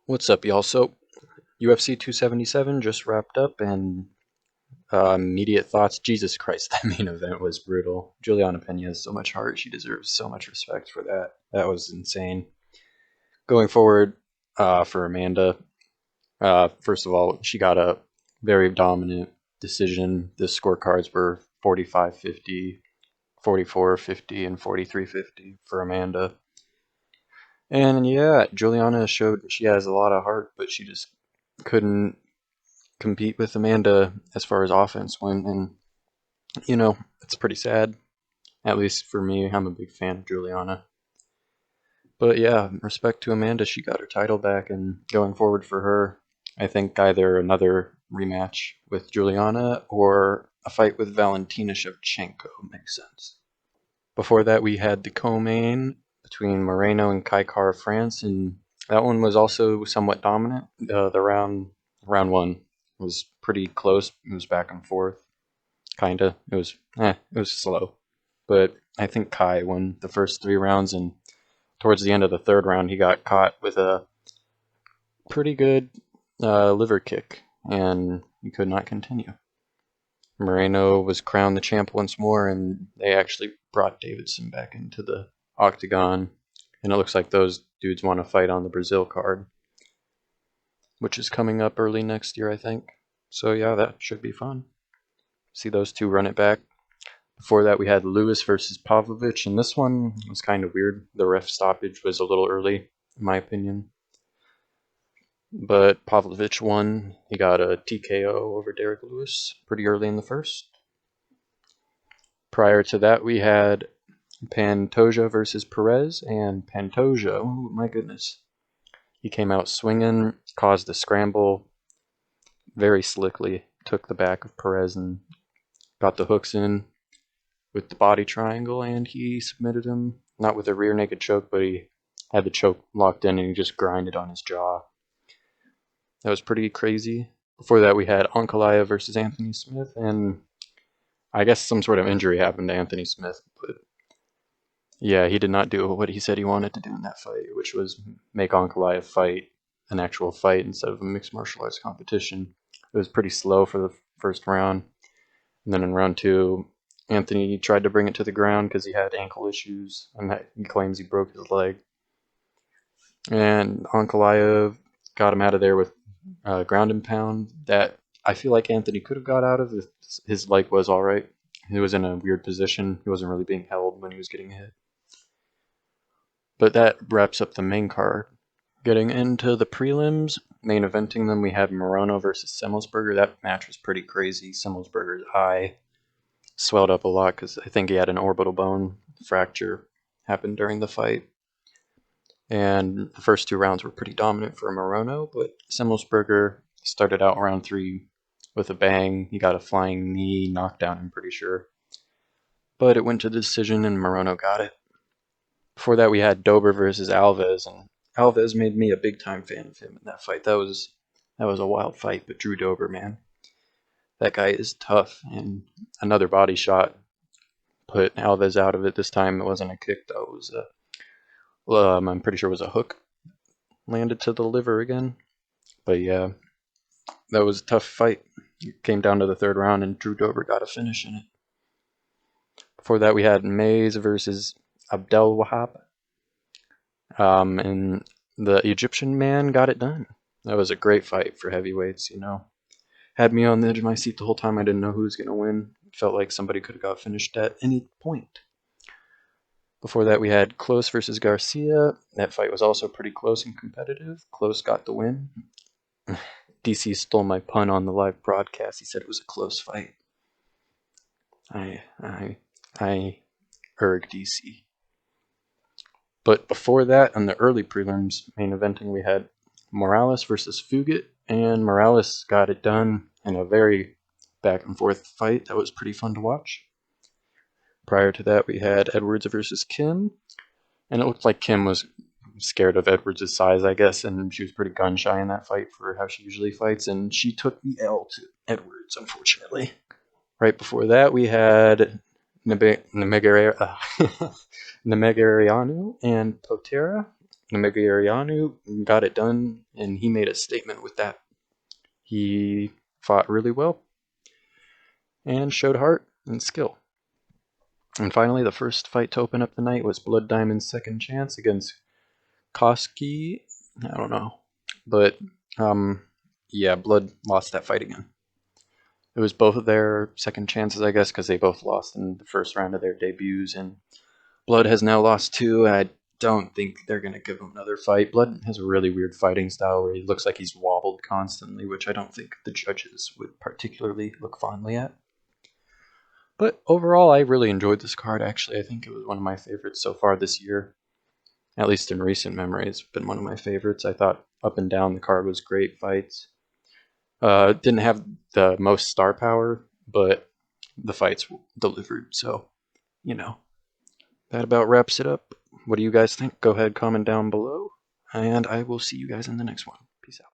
What's up, y'all? So, UFC 277 just wrapped up, and immediate thoughts. Jesus Christ, that main event was brutal. Juliana Pena has so much heart. She deserves so much respect for that. That was insane. Going forward for Amanda, first of all, she got a very dominant decision. The scorecards were 45-50, 44-50, and 43-50 for Amanda. And yeah, Juliana showed she has a lot of heart, but she just couldn't compete with Amanda as far as offense went, and it's pretty sad. At least for me, I'm a big fan of Juliana. But yeah, respect to Amanda, she got her title back, and going forward for her, I think either another rematch with Juliana or a fight with Valentina Shevchenko makes sense. Before that, we had the co-main between Moreno and Kaikar of France, and that one was also somewhat dominant. The round one was pretty close. It was back and forth, kinda. It was slow, but I think Kai won the first 3 rounds, and towards the end of the third round, he got caught with a pretty good liver kick, and he could not continue. Moreno was crowned the champ once more, and they actually brought Davidson back into the octagon, and it looks like those dudes want to fight on the Brazil card, which is coming up early next year, I think. So yeah, that should be fun. See those two run it back. Before that, we had Lewis versus Pavlovich, and this one was kind of weird. The ref stoppage was a little early, in my opinion. But Pavlovich won. He got a TKO over Derek Lewis pretty early in the first. Prior to that, we had Pantoja versus Perez, and Pantoja, oh my goodness, he came out swinging, caused a scramble, very slickly took the back of Perez and got the hooks in with the body triangle, and he submitted him, not with a rear naked choke, but he had the choke locked in and he just grinded on his jaw. That was pretty crazy. Before that, we had Ankalaev versus Anthony Smith, and I guess some sort of injury happened to Anthony Smith, but yeah, he did not do what he said he wanted to do in that fight, which was make Ankalaev fight an actual fight instead of a mixed martial arts competition. It was pretty slow for the first round, and then in round two, Anthony tried to bring it to the ground because he had ankle issues, and he claims he broke his leg. And Ankalaev got him out of there with ground and pound that I feel like Anthony could have got out of if his leg was all right. He was in a weird position. He wasn't really being held when he was getting hit. But that wraps up the main card. Getting into the prelims, main eventing them, we had Moreno versus Semmelsberger. That match was pretty crazy. Semmelsberger's eye swelled up a lot because I think he had an orbital bone fracture happened during the fight. And the first 2 rounds were pretty dominant for Moreno, but Semmelsberger started out round 3 with a bang. He got a flying knee knockdown, I'm pretty sure. But it went to decision and Moreno got it. Before that, we had Dober versus Alves, and Alves made me a big time fan of him in that fight. That was a wild fight, but Drew Dober, man, that guy is tough. And another body shot put Alves out of it. This time it wasn't a kick though. It was I'm pretty sure it was a hook landed to the liver again. But yeah, that was a tough fight. It came down to the third round, and Drew Dober got a finish in it. Before that, we had Mays versus Abdel Wahab. And the Egyptian man got it done. That was a great fight for heavyweights, Had me on the edge of my seat the whole time. I didn't know who was going to win. Felt like somebody could have got finished at any point. Before that, we had Close versus Garcia. That fight was also pretty close and competitive. Close got the win. DC stole my pun on the live broadcast. He said it was a close fight. I erg DC. But before that, on the early prelims main eventing, we had Morales versus Fugit, and Morales got it done in a very back and forth fight that was pretty fun to watch. Prior to that, we had Edwards versus Kim, and it looked like Kim was scared of Edwards' size, I guess, and she was pretty gun shy in that fight for how she usually fights, and she took the L to Edwards, unfortunately. Right before that, we had Nemegarianu and Potera. Miguel got it done, and he made a statement with that. He fought really well and showed heart and skill. And finally, the first fight to open up the night was Blood Diamond's second chance against Koski. I don't know. But, yeah, Blood lost that fight again. It was both of their second chances, I guess, because they both lost in the first round of their debuts. And Blood has now lost two, and I don't think they're going to give him another fight. Blood has a really weird fighting style where he looks like he's wobbled constantly, which I don't think the judges would particularly look fondly at. But overall, I really enjoyed this card, actually. I think it was one of my favorites so far this year. At least in recent memory, it's been one of my favorites. I thought up and down the card was great fights. Didn't have the most star power, but the fights delivered. So, you know, that about wraps it up. What do you guys think? Go ahead, comment down below, and I will see you guys in the next one. Peace out.